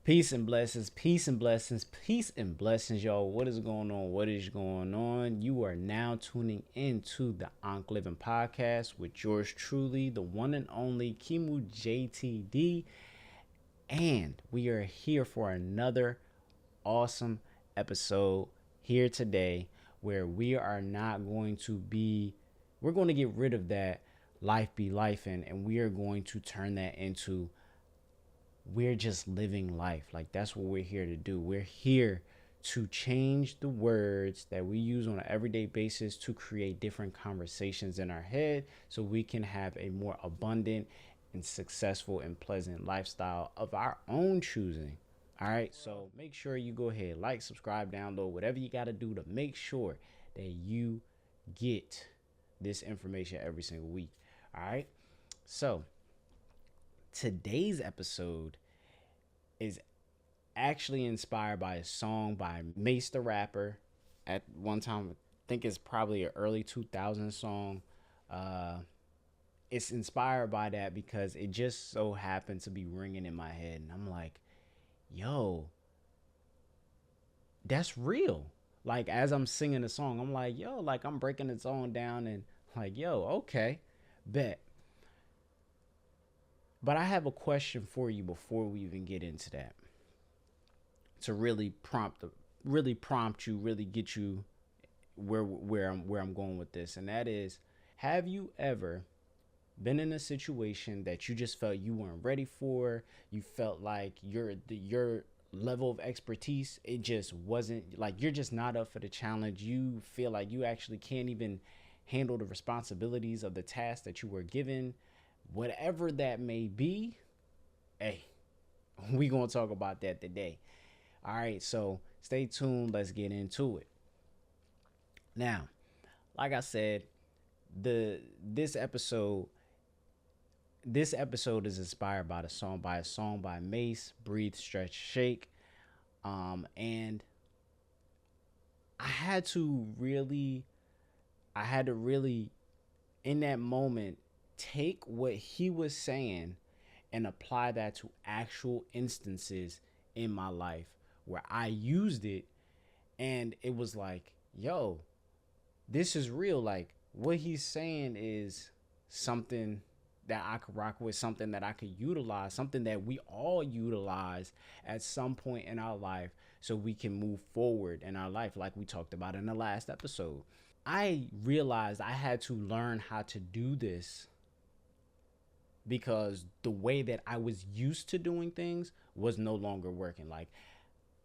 Peace and blessings, peace and blessings, peace and blessings, y'all. What is going on? What is going on? You are now tuning into the Ankh Living Podcast with yours truly, the one and only KiMu JTD. And we are here for another awesome episode here today where we are not going to be, we're going to get rid of that life be life and we are going to turn that into we're just living life. Like, that's what we're here to do. We're here to change the words that we use on an everyday basis to create different conversations in our head so we can have a more abundant and successful and pleasant lifestyle of our own choosing. All right, so make sure you go ahead, like, subscribe, download, whatever you got to do to make sure that you get this information every single week. All right, so today's episode is actually inspired by a song by Mace the Rapper. At one time, I think it's probably an early 2000 song. It's inspired by that because it just so happened to be ringing in my head. And I'm like, yo, that's real. Like, as I'm singing the song, I'm like, yo, like, I'm breaking the song down and like, yo, okay, bet. But I have a question for you before we even get into that, to really prompt you, really get you where I'm going with this. And that is, have you ever been in a situation that you just felt you weren't ready for? You felt like your level of expertise, it just wasn't, like, you're just not up for the challenge. You feel like you actually can't even handle the responsibilities of the task that you were given, whatever that may be. Hey, we gonna talk about that today. All right, so stay tuned. Let's get into it. Now, like I said, the this episode is inspired by a song by Mace, Breathe, Stretch, Shake. And I had to really, I had to really, in that moment, take what he was saying and apply that to actual instances in my life where I used it, and it was like, yo, this is real. Like, what he's saying is something that I could rock with, something that I could utilize, something that we all utilize at some point in our life so we can move forward in our life, like we talked about in the last episode. I realized I had to learn how to do this because the way that I was used to doing things was no longer working. Like,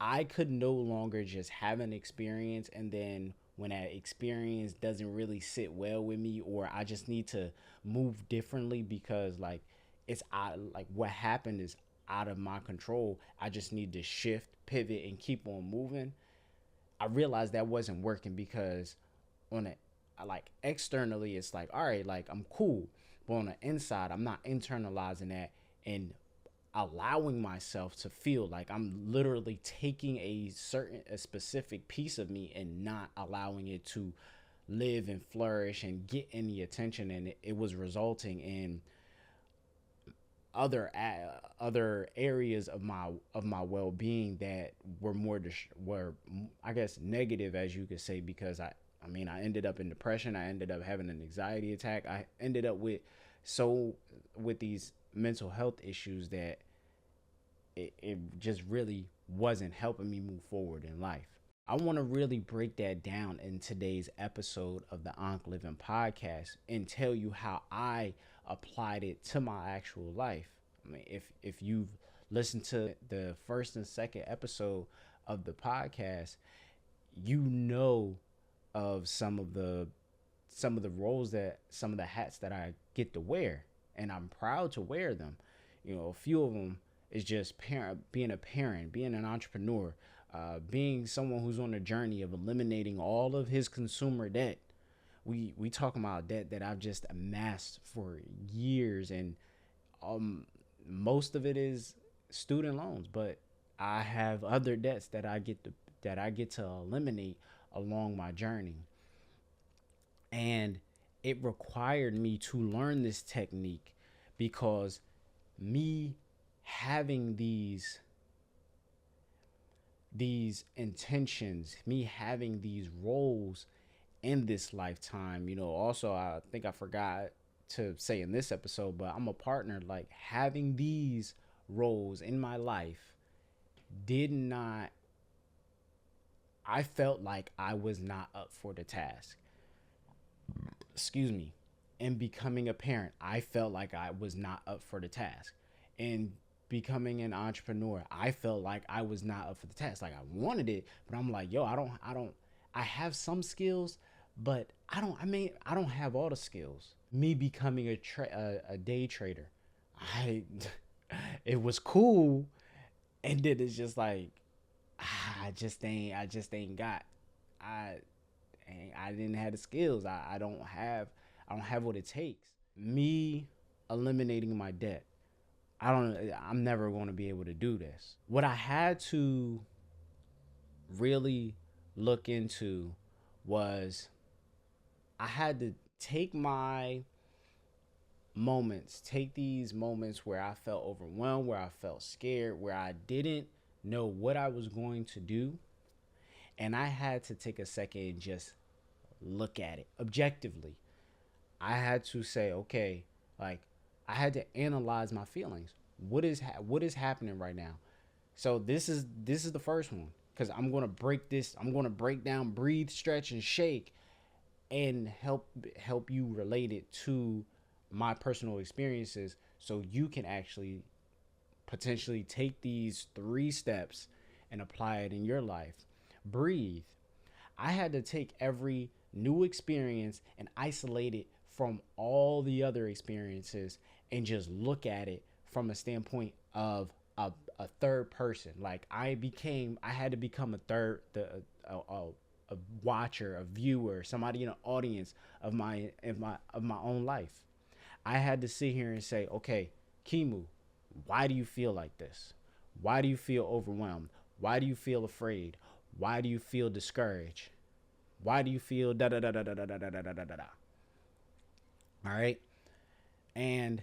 I could no longer just have an experience and then when that experience doesn't really sit well with me, or I just need to move differently because, like, it's out, like, what happened is out of my control. I just need to shift, pivot, and keep on moving. I realized that wasn't working because on it, like, externally it's like, all right, like, I'm cool, but on the inside I'm not internalizing that and allowing myself to feel like I'm literally taking a specific piece of me and not allowing it to live and flourish and get any attention. And it was resulting in other areas of my well-being that were were, I guess, negative, as you could say, because I mean, I ended up in depression. I ended up having an anxiety attack. I ended up with these mental health issues that it just really wasn't helping me move forward in life. I want to really break that down in today's episode of the Ankh Living Podcast and tell you how I applied it to my actual life. I mean, if you've listened to the first and second episode of the podcast, you know of some of the roles, that some of the hats that I get to wear, and I'm proud to wear them. You know, a few of them is just being a parent, being an entrepreneur, being someone who's on a journey of eliminating all of his consumer debt. We talking about debt that I've just amassed for years, and um, most of it is student loans, but I have other debts that I get to eliminate along my journey. And it required me to learn this technique because me having these these intentions, me having these roles in this lifetime. Also, I think I forgot to say in this episode, but I'm a partner. Like, having these roles in my life did not, I felt like I was not up for the task. Excuse me. And becoming a parent, I felt like I was not up for the task. And becoming an entrepreneur, I felt like I was not up for the task. Like, I wanted it, but I'm like, yo, I have some skills, but I don't have all the skills. Me becoming a day trader, I, it was cool. And then it's just like, I just ain't got, I, I didn't have the skills. I don't have what it takes. Me eliminating my debt. I'm never going to be able to do this. What I had to really look into was, I had to take these moments where I felt overwhelmed, where I felt scared, where I didn't know what I was going to do. And I had to take a second and just look at it objectively. I had to say, okay, like, I had to analyze my feelings. What is happening right now? So this is the first one, because I'm gonna break this. I'm gonna break down, breathe, stretch, and shake, and help you relate it to my personal experiences, so you can actually potentially take these 3 steps and apply it in your life. Breathe. I had to take every new experience and isolate it from all the other experiences and just look at it from a standpoint of a third person. Like, I had to become a watcher, a viewer, somebody in an audience of my own life. I had to sit here and say, okay, KiMu, why do you feel like this? Why do you feel overwhelmed? Why do you feel afraid? Why do you feel discouraged? Why do you feel da da da da da da da da da da da? All right. And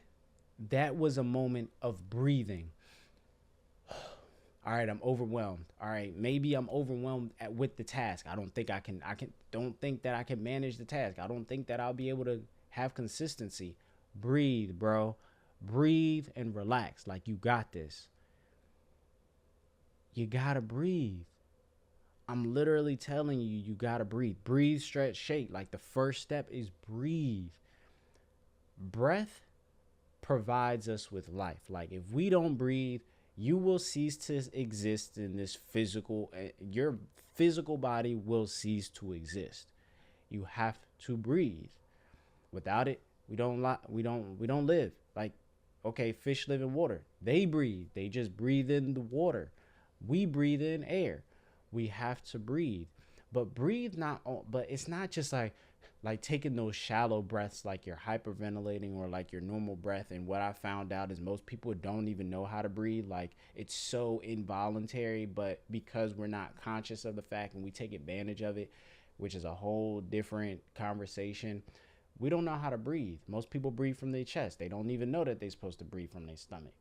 that was a moment of breathing. All right, I'm overwhelmed. All right, maybe I'm overwhelmed with the task. I don't think don't think that I can manage the task. I don't think that I'll be able to have consistency. Breathe, bro. Breathe and relax. Like, you got this. You gotta breathe. I'm literally telling you, you gotta breathe. Breathe, stretch, shake. Like, the first step is breathe. Breath provides us with life. Like, if we don't breathe, you will cease to exist in this your physical body will cease to exist. You have to breathe. Without it, we don't live. Like, okay, fish live in water. They breathe. They just breathe in the water. We breathe in air. We have to breathe. But it's not just like taking those shallow breaths, like you're hyperventilating, or like your normal breath. And what I found out is most people don't even know how to breathe. Like, it's so involuntary, but because we're not conscious of the fact and we take advantage of it, which is a whole different conversation, we don't know how to breathe. Most people breathe from their chest. They don't even know that they're supposed to breathe from their stomach.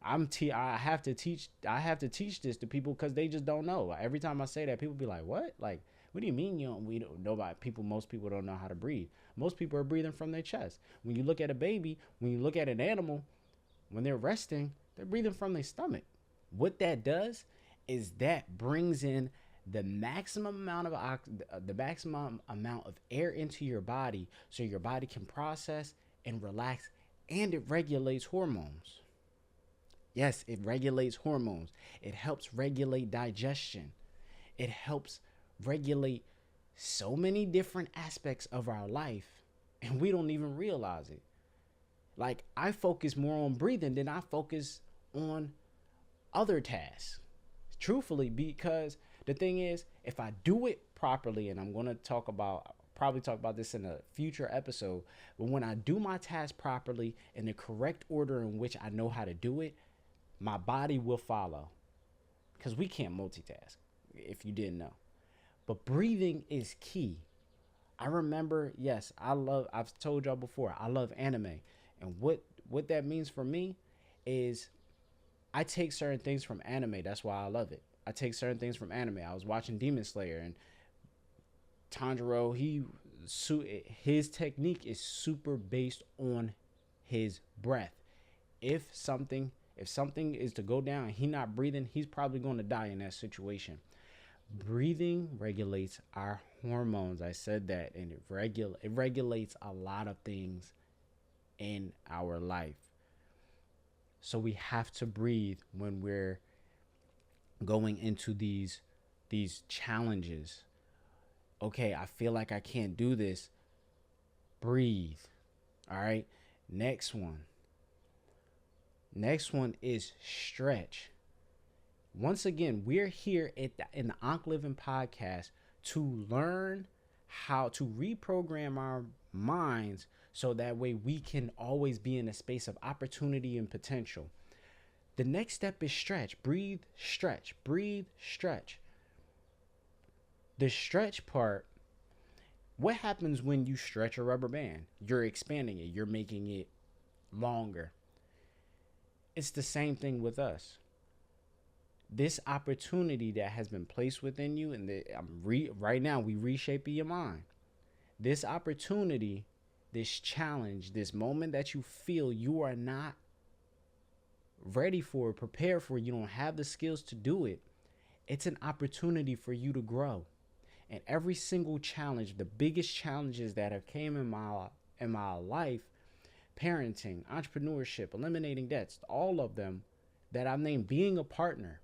I have to teach this to people, because they just don't know. Every time I say that, people be like, "What? Like, what do you mean we don't know about people? Most people don't know how to breathe. Most people are breathing from their chest. When you look at a baby, when you look at an animal, when they're resting, they're breathing from their stomach. What that does is that brings in the maximum amount of air into your body, so your body can process and relax, and it regulates hormones. Yes, it regulates hormones. It helps regulate digestion. It helps regulate so many different aspects of our life, and we don't even realize it. Like, I focus more on breathing than I focus on other tasks, truthfully, because the thing is, if I do it properly, and I'm going to probably talk about this in a future episode, but when I do my task properly in the correct order in which I know how to do it, my body will follow, because we can't multitask, if you didn't know. But breathing is key. I remember, yes, I've told y'all before, I love anime. And what that means for me is, I take certain things from anime. That's why I love it. I take certain things from anime. I was watching Demon Slayer, and Tanjiro, his technique is super based on his breath. If something is to go down and he not breathing, he's probably going to die in that situation. Breathing regulates our hormones. I said that, and it regulates a lot of things in our life. So we have to breathe when we're going into these challenges. Okay, I feel like I can't do this. Breathe. All right. Next one is stretch. Once again, we're here in the Ankh Living podcast to learn how to reprogram our minds so that way we can always be in a space of opportunity and potential. The next step is stretch. Breathe, stretch. Breathe, stretch. The stretch part, what happens when you stretch a rubber band? You're expanding it. You're making it longer. It's the same thing with us. This opportunity that has been placed within you, and right now we reshaping your mind. This opportunity, this challenge, this moment that you feel you are not ready for, prepared for, you don't have the skills to do it. It's an opportunity for you to grow. And every single challenge, the biggest challenges that have came in my life, parenting, entrepreneurship, eliminating debts, all of them that I've named, being a partner,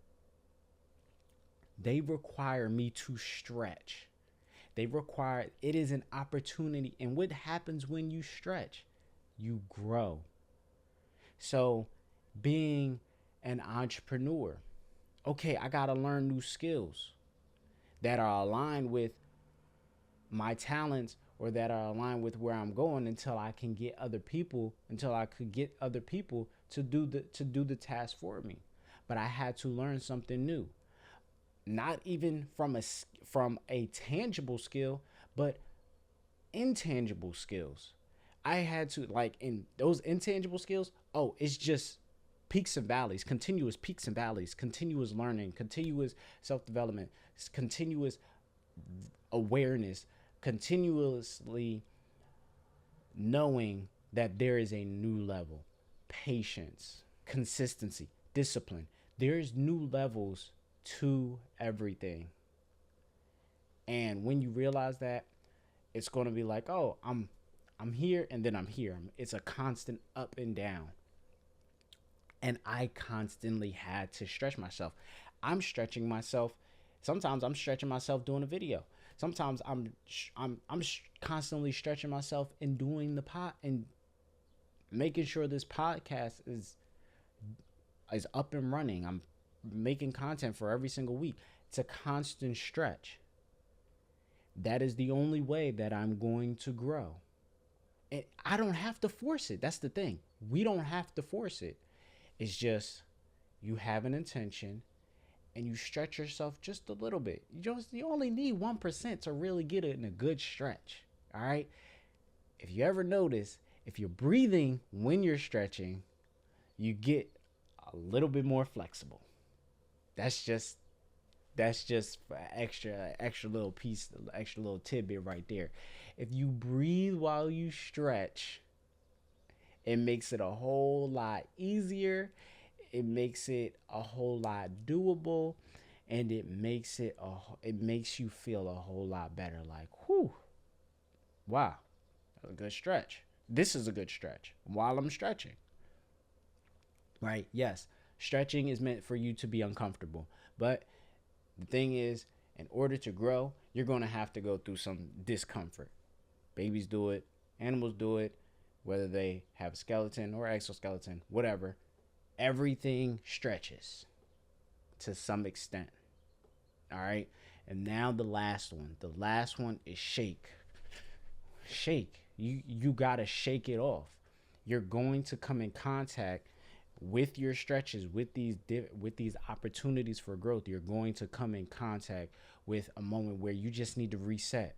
they require me to stretch. It is an opportunity. And what happens when you stretch? You grow. So being an entrepreneur, okay, I got to learn new skills that are aligned with my talents or that are aligned with where I'm going until I could get other people to do the task for me. But I had to learn something new. Not even from a tangible skill, but intangible skills. I had to, like, in those intangible skills, it's just peaks and valleys, continuous peaks and valleys, continuous learning, continuous self-development, continuous awareness, continuously knowing that there is a new level, patience, consistency, discipline. There's new levels to everything. And when you realize that, it's going to be like, I'm here and then I'm here. It's a constant up and down. And I constantly had to stretch myself. I'm stretching myself. Sometimes I'm stretching myself doing a video. Sometimes I'm constantly stretching myself in doing the pod and making sure this podcast is up and running. I'm making content for every single week. It's a constant stretch. That is the only way that I'm going to grow. And I don't have to force it. That's the thing. We don't have to force it. It's just you have an intention and you stretch yourself just a little bit. You only need 1% to really get it in a good stretch. All right. If you ever notice, if you're breathing when you're stretching, you get a little bit more flexible. That's just extra little piece, extra little tidbit right there. If you breathe while you stretch, it makes it a whole lot easier. It makes it a whole lot doable, and it makes you feel a whole lot better. Like, whew, wow, that's a good stretch. This is a good stretch while I'm stretching. Right? Yes, stretching is meant for you to be uncomfortable, but the thing is, in order to grow, you're going to have to go through some discomfort. Babies do it, animals do it, whether they have a skeleton or exoskeleton, whatever. Everything stretches to some extent. All right. And now the last one. The last one is shake. Shake. You got to shake it off. You're going to come in contact with your stretches, with these opportunities for growth. You're going to come in contact with a moment where you just need to reset.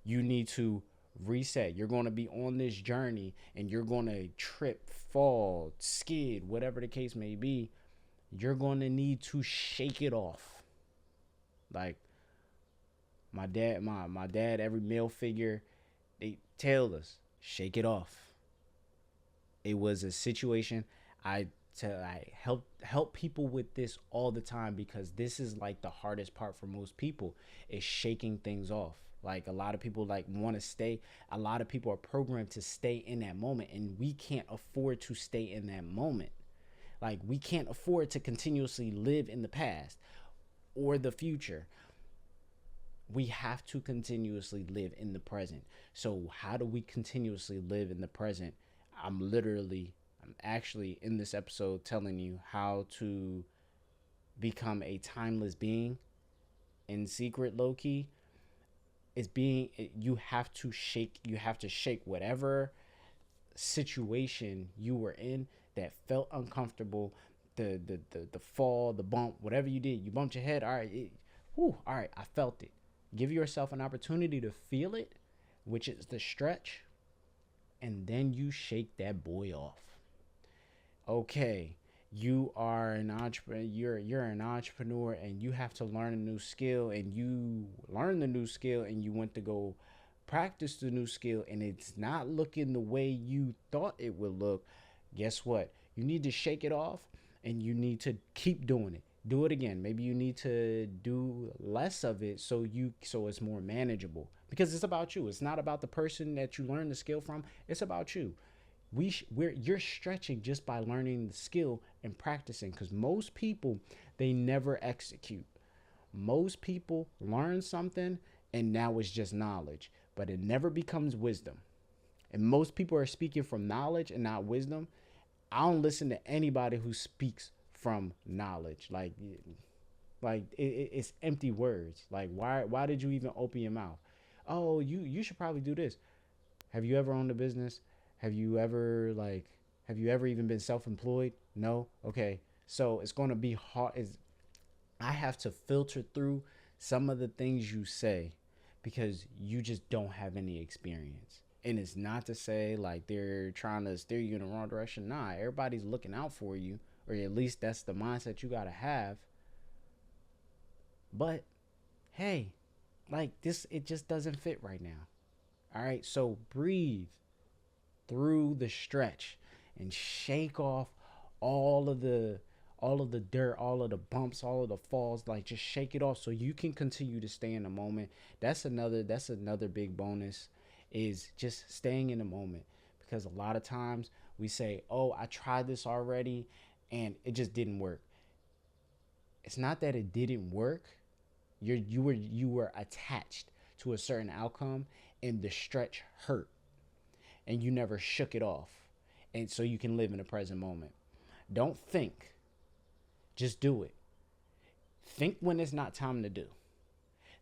You need to reset. You're going to be on this journey and you're going to trip, fall, skid, whatever the case may be. You're going to need to shake it off. Like my dad, every male figure, they tell us, shake it off. It was a situation. I help people with this all the time because this is like the hardest part for most people is shaking things off. Like a lot of people like want to stay. A lot of people are programmed to stay in that moment, and we can't afford to stay in that moment. Like we can't afford to continuously live in the past or the future. We have to continuously live in the present. So how do we continuously live in the present? I'm actually in this episode telling you how to become a timeless being in secret, low key. Is being you have to shake whatever situation you were in that felt uncomfortable, the fall, the bump, whatever you did, you bumped your head. All right, all right, I felt it. Give yourself an opportunity to feel it, which is the stretch, and then you shake that boy off. Okay, you are an entrepreneur. You're an entrepreneur, and you have to learn a new skill, and you learn the new skill, and you went to go practice the new skill, and it's not looking the way you thought it would look. Guess what? You need to shake it off, and you need to keep doing it. Do it again. Maybe you need to do less of it so it's more manageable, because it's about you. It's not about the person that you learn the skill from. It's about you. You're stretching just by learning the skill and practicing, because most people, they never execute. Most people learn something and now it's just knowledge, but it never becomes wisdom. And most people are speaking from knowledge and not wisdom. I don't listen to anybody who speaks from knowledge. It's empty words. Like why did you even open your mouth? Oh, you should probably do this. Have you ever owned a business? Have you ever have you ever even been self-employed? No. Okay. So it's going to be hard. I have to filter through some of the things you say because you just don't have any experience. And it's not to say like they're trying to steer you in the wrong direction. Nah, everybody's looking out for you, or at least that's the mindset you got to have. But hey, like this, it just doesn't fit right now. All right. So breathe through the stretch and shake off all of the dirt, all of the bumps, all of the falls. Like just shake it off so you can continue to stay in the moment. That's another big bonus, is just staying in the moment, because a lot of times we say, oh, I tried this already and it just didn't work. It's not that it didn't work. You were attached to a certain outcome, and the stretch hurt, and you never shook it off. And so you can live in the present moment. Don't think, just do it. Think when it's not time to do.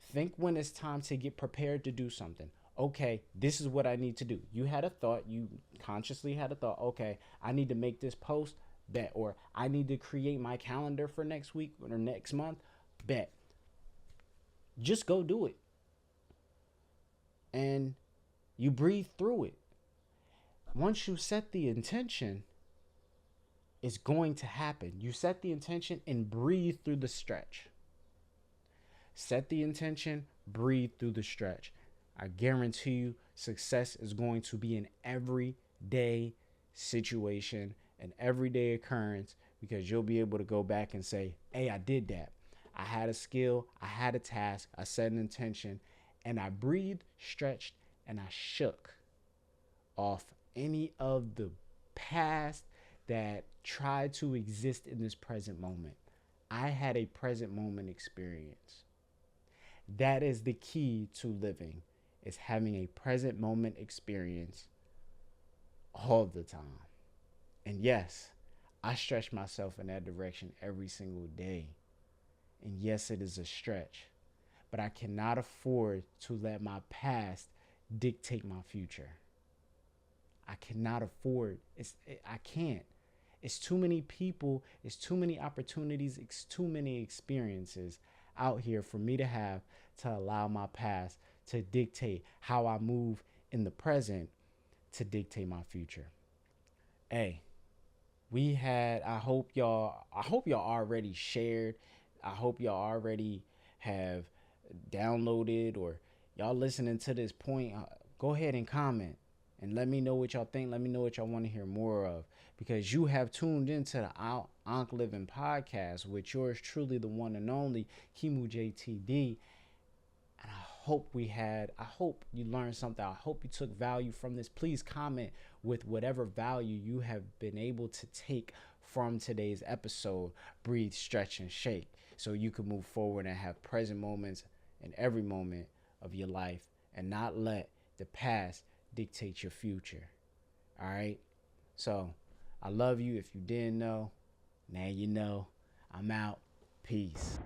Think when it's time to get prepared to do something. Okay, this is what I need to do. You had a thought, you consciously had a thought, okay, I need to make this post, bet, or I need to create my calendar for next week or next month, bet. Just go do it. And you breathe through it. Once you set the intention, it's going to happen. You set the intention and breathe through the stretch. Set the intention, breathe through the stretch. I guarantee you success is going to be an everyday situation, an everyday occurrence, because you'll be able to go back and say, hey, I did that. I had a skill, I had a task, I set an intention, and I breathed, stretched, and I shook off any of the past that tried to exist in this present moment. I had a present moment experience. That is the key to living, is having a present moment experience all the time. And yes, I stretch myself in that direction every single day. And yes, it is a stretch, but I cannot afford to let my past dictate my future. I cannot afford. I can't. It's too many people. It's too many opportunities. It's too many experiences out here for me to have to allow my past to dictate how I move in the present, to dictate my future. Hey, we had. I hope y'all already shared. I hope y'all already have downloaded or y'all listening to this point, go ahead and comment and let me know what y'all think. Let me know what y'all want to hear more of, because you have tuned into the Ankh Living podcast with yours truly, the one and only KiMu JTD. And I hope you learned something. I hope you took value from this. Please comment with whatever value you have been able to take from today's episode. Breathe, stretch, and shake so you can move forward and have present moments in every moment of your life and not let the past dictate your future. All right? So I love you. If you didn't know, now you know. I'm out. Peace.